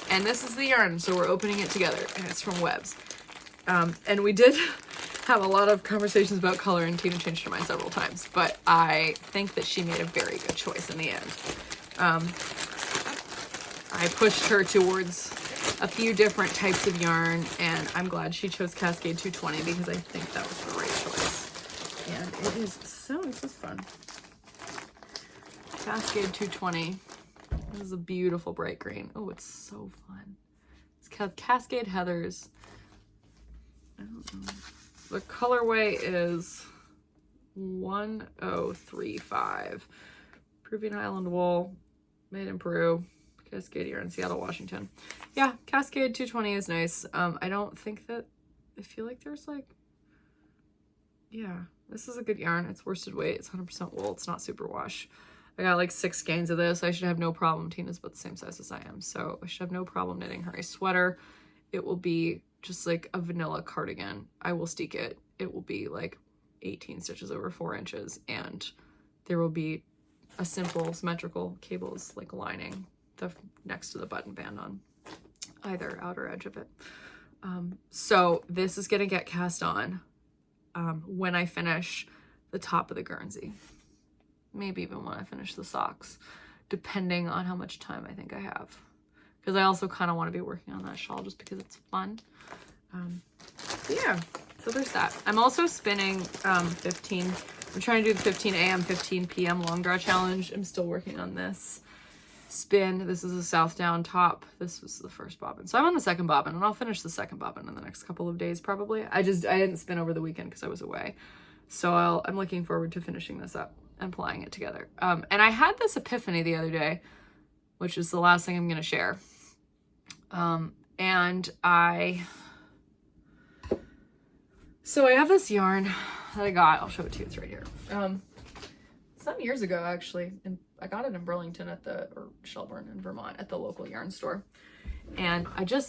And this is the yarn. So we're opening it together and it's from Webs. And we did have a lot of conversations about color and Tina changed her mind several times, but I think that she made a very good choice in the end. I pushed her towards a few different types of yarn, and I'm glad she chose Cascade 220 because I think that was the right choice. And it is so, this is fun. Cascade 220. This is a beautiful bright green. Oh, it's so fun. It's called Cascade Heathers. I don't know. The colorway is 1035. Peruvian Highland wool, made in Peru. Cascade yarn, Seattle, Washington. Yeah, Cascade 220 is nice. I don't think that, I feel like there's like, yeah, this is a good yarn. It's worsted weight. It's 100% wool. It's not super wash. I got like 6 skeins of this. I should have no problem. Tina's about the same size as I am, so I should have no problem knitting her a sweater. It will be just like a vanilla cardigan. I will steek it. It will be like 18 stitches over 4 inches, and there will be a simple symmetrical cables like lining next to the button band on either outer edge of it. So this is gonna get cast on when I finish the top of the Guernsey. Maybe even when I finish the socks, depending on how much time I think I have. Because I also kind of want to be working on that shawl just because it's fun. Yeah, so there's that. I'm also spinning I'm trying to do the 15 a.m., 15 p.m. long draw challenge. I'm still working on this spin. This is a South Down top. This was the first bobbin. So I'm on the second bobbin, and I'll finish the second bobbin in the next couple of days probably. I didn't spin over the weekend because I was away. So I'm looking forward to finishing this up and plying it together. And I had this epiphany the other day, which is the last thing I'm going to share. And so I have this yarn that I got. I'll show it to you. It's right here. Some years ago, actually, and I got it in Burlington or Shelburne in Vermont at the local yarn store. And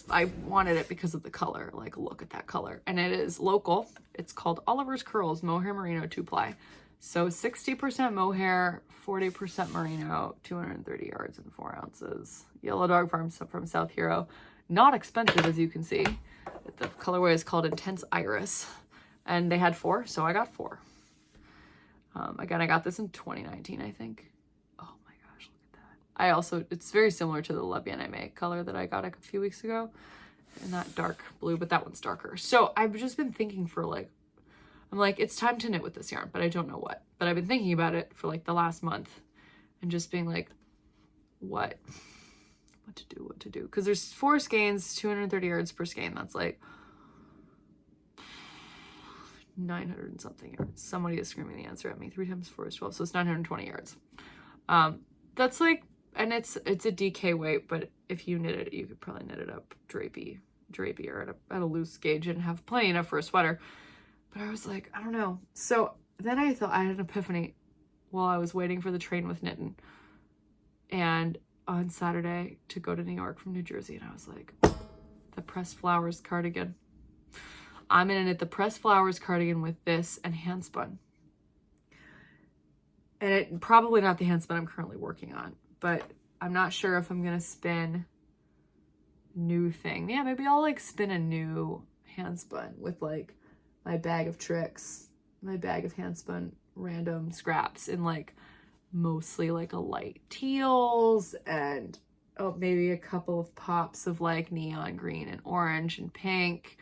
I wanted it because of the color. Like, look at that color. And it is local. It's called Oliver's Curls Mohair Merino 2-ply. So 60% mohair, 40% merino, 230 yards and 4 ounces. Yellow Dog Farm from South Hero. Not expensive, as you can see. The colorway is called Intense Iris. And they had 4, so I got 4. Again, I got this in 2019, I think. Oh my gosh, look at that. It's very similar to the Le Bien-Aimé color that I got a few weeks ago. And that dark blue, but that one's darker. So I've just been thinking for like, I'm like, it's time to knit with this yarn, but I don't know what. But I've been thinking about it for like the last month and just being like, what to do. Because there's 4 skeins, 230 yards per skein. That's like 900 and something yards. Somebody is screaming the answer at me. 3 times 4 is 12, so it's 920 yards. That's like, and it's a DK weight, but if you knit it, you could probably knit it up drapey or at a loose gauge and have plenty enough for a sweater. But I was like, I don't know. So then I thought, I had an epiphany while I was waiting for the train with knitting and on Saturday to go to New York from New Jersey. And I was like, the pressed flowers cardigan. I'm gonna knit the pressed flowers cardigan with this and hand spun. And it probably not the hand spun I'm currently working on, but I'm not sure if I'm gonna spin new thing. Yeah, maybe I'll like spin a new hand spun with like my bag of tricks, my bag of hand spun random scraps in like mostly like a light teals and maybe a couple of pops of like neon green and orange and pink,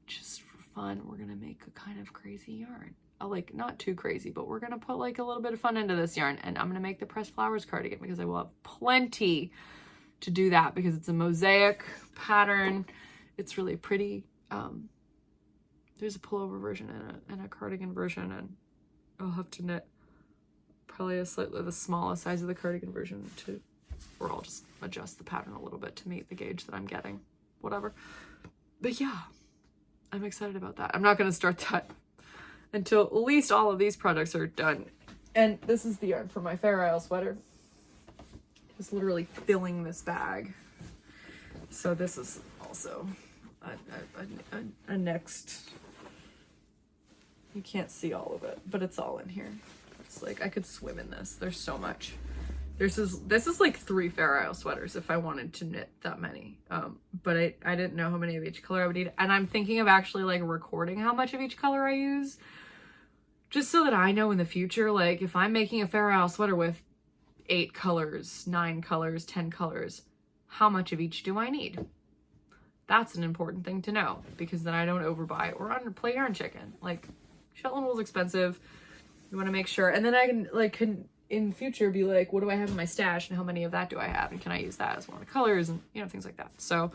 just for fun. We're gonna make a kind of crazy yarn. Like not too crazy, but we're gonna put like a little bit of fun into this yarn, and I'm gonna make the pressed flowers cardigan because I will have plenty to do that because it's a mosaic pattern. It's really pretty. There's a pullover version and a cardigan version, and I'll have to knit probably the smallest size of the cardigan version or I'll just adjust the pattern a little bit to meet the gauge that I'm getting, whatever. But yeah, I'm excited about that. I'm not going to start that until at least all of these projects are done. And this is the yarn for my Fair Isle sweater. It's literally filling this bag. So this is also a next. You can't see all of it, but it's all in here. It's like I could swim in this. There's so much. This is like 3 Fair Isle sweaters if I wanted to knit that many. But I didn't know how many of each color I would need. And I'm thinking of actually like recording how much of each color I use, just so that I know in the future, like if I'm making a Fair Isle sweater with 8 colors, 9 colors, 10 colors, how much of each do I need? That's an important thing to know, because then I don't overbuy or underplay yarn chicken. Like Shetland wool's expensive. You want to make sure, and then I can in future be like, what do I have in my stash and how many of that do I have, and can I use that as one of the colors, and things like that. So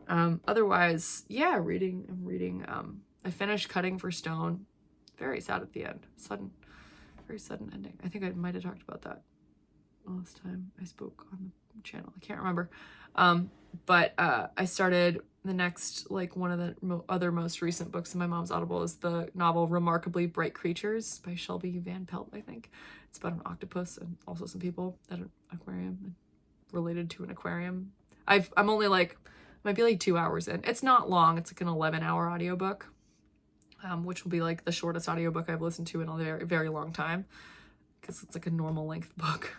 otherwise, yeah, I'm reading. I finished Cutting for Stone. Very sad at the end. Very sudden ending. I think I might have talked about that last time I spoke on the channel. I can't remember. But I started the next, like one of the other most recent books in my mom's Audible is the novel Remarkably Bright Creatures by Shelby Van Pelt, I think. It's about an octopus and also some people at an aquarium related to an aquarium. I'm only like, might be like 2 hours in. It's not long. It's like an 11-hour audiobook, which will be like the shortest audiobook I've listened to in a very, very long time, because it's like a normal length book.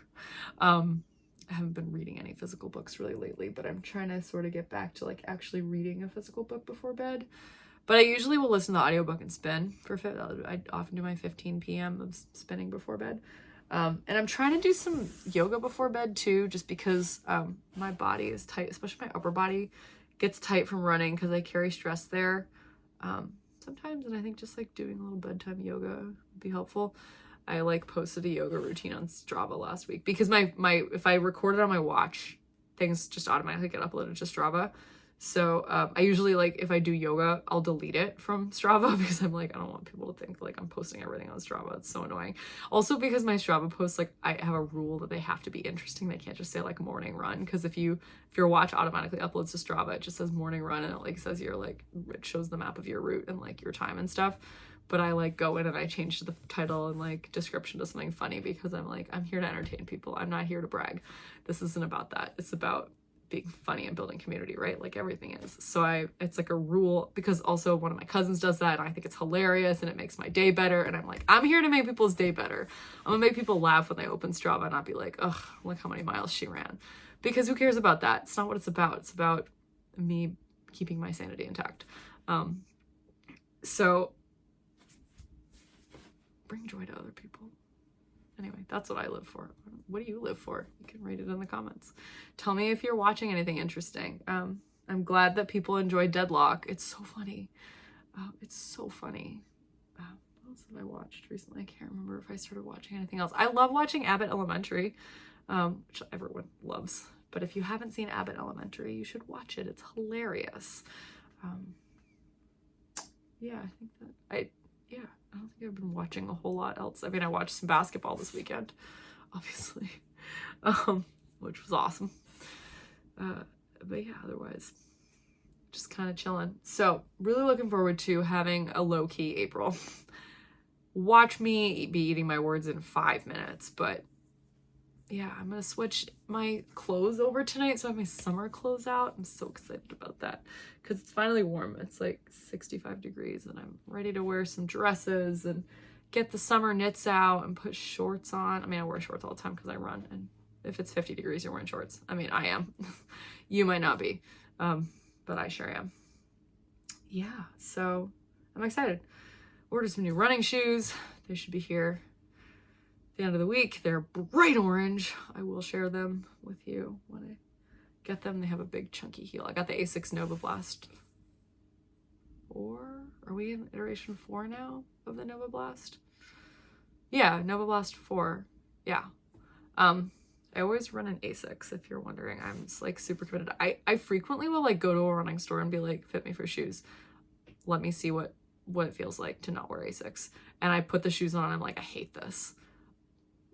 I haven't been reading any physical books really lately, but I'm trying to sort of get back to like actually reading a physical book before bed. But I usually will listen to the audiobook and spin I often do my 15 p.m. of spinning before bed. And I'm trying to do some yoga before bed too, just because my body is tight, especially my upper body gets tight from running because I carry stress there sometimes. And I think just like doing a little bedtime yoga would be helpful. I like posted a yoga routine on Strava last week because my if I record it on my watch, things just automatically get uploaded to Strava. So I usually, like, if I do yoga, I'll delete it from Strava because I'm like, I don't want people to think like I'm posting everything on Strava. It's so annoying. Also because my Strava posts, like, I have a rule that they have to be interesting. They can't just say like morning run, because if your watch automatically uploads to Strava, it just says morning run, and it like says you're like, it shows the map of your route and like your time and stuff. But I like go in and I change the title and like description to something funny, because I'm like, I'm here to entertain people. I'm not here to brag. This isn't about that. It's about being funny and building community, right? Like everything is. So it's like a rule, because also one of my cousins does that and I think it's hilarious and it makes my day better. And I'm like, I'm here to make people's day better. I'm gonna make people laugh when they open Strava and not be like, ugh, look how many miles she ran. Because who cares about that? It's not what it's about. It's about me keeping my sanity intact. So bring joy to other people. Anyway, that's what I live for. What do you live for? You can write it in the comments. Tell me if you're watching anything interesting. I'm glad that people enjoy Deadlock. It's so funny. It's so funny. What else have I watched recently? I can't remember if I started watching anything else. I love watching Abbott Elementary, which everyone loves. But if you haven't seen Abbott Elementary, you should watch it. It's hilarious. Yeah, I think that I don't think I've been watching a whole lot else. I mean, I watched some basketball this weekend, obviously, which was awesome. But yeah, otherwise, just kind of chilling. So really looking forward to having a low-key April. Watch me be eating my words in 5 minutes, but yeah, I'm gonna switch my clothes over tonight, so I have my summer clothes out. I'm so excited about that because it's finally warm. It's like 65 degrees and I'm ready to wear some dresses and get the summer knits out and put shorts on. I mean, I wear shorts all the time because I run, and if it's 50 degrees, you're wearing shorts. I mean, I am. You might not be, but I sure am. Yeah, so I'm excited. Ordered some new running shoes. They should be here the end of the week. They're bright orange. I will share them with you when I get them. They have a big chunky heel. I got the Asics Nova Blast 4. Are we in iteration 4 now of the Nova Blast? Yeah, Nova Blast 4. Yeah. I always run an Asics, if you're wondering. I'm just like super committed. I frequently will like go to a running store and be like, fit me for shoes. Let me see what it feels like to not wear Asics. And I put the shoes on and I'm like, I hate this.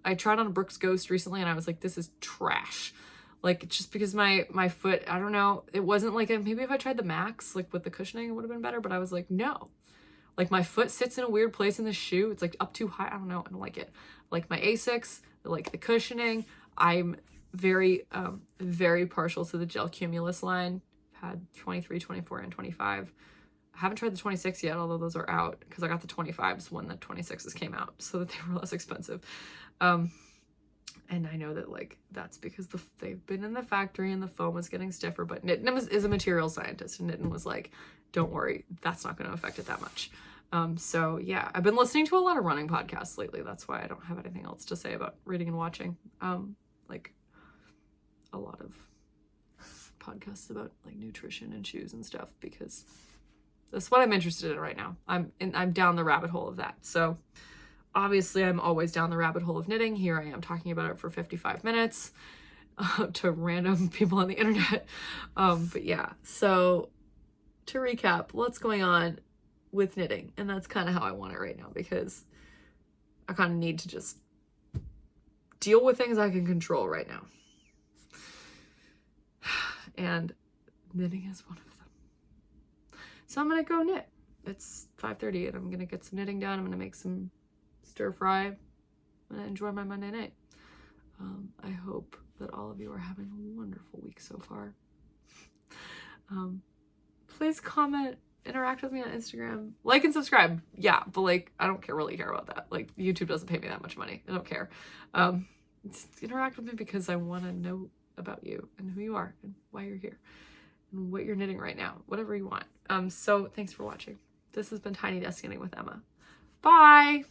I tried on a Brooks Ghost recently and I was like, this is trash. Like, just because my foot, I don't know, it wasn't like, maybe if I tried the Max, like with the cushioning, it would have been better, but I was like, no. Like, my foot sits in a weird place in the shoe. It's like up too high. I don't know. I don't like it. Like my Asics, like the cushioning. I'm very, very partial to the Gel Cumulus line. I've had 23, 24, and 25. I haven't tried the 26 yet, although those are out because I got the 25s when the 26s came out so that they were less expensive. And I know that like that's because they've been in the factory and the foam was getting stiffer, but Nitin is a material scientist and Nitin was like, don't worry, that's not going to affect it that much. So yeah, I've been listening to a lot of running podcasts lately. That's why I don't have anything else to say about reading and watching. Like a lot of podcasts about like nutrition and shoes and stuff, because that's what I'm interested in right now. I'm down the rabbit hole of that. So obviously I'm always down the rabbit hole of knitting. Here I am talking about it for 55 minutes to random people on the internet. But yeah, so to recap, what's going on with knitting? And that's kind of how I want it right now, because I kind of need to just deal with things I can control right now. And knitting is one of them. So I'm going to go knit. It's 5:30 and I'm going to get some knitting done. I'm going to make some stir fry. I'm going to enjoy my Monday night. I hope that all of you are having a wonderful week so far. Please comment, interact with me on Instagram, like and subscribe. Yeah, but like, I don't really care about that. Like, YouTube doesn't pay me that much money. I don't care. Just interact with me because I want to know about you and who you are and why you're here and what you're knitting right now, whatever you want. So thanks for watching. This has been Tiny Desk Knitting with Emma. Bye.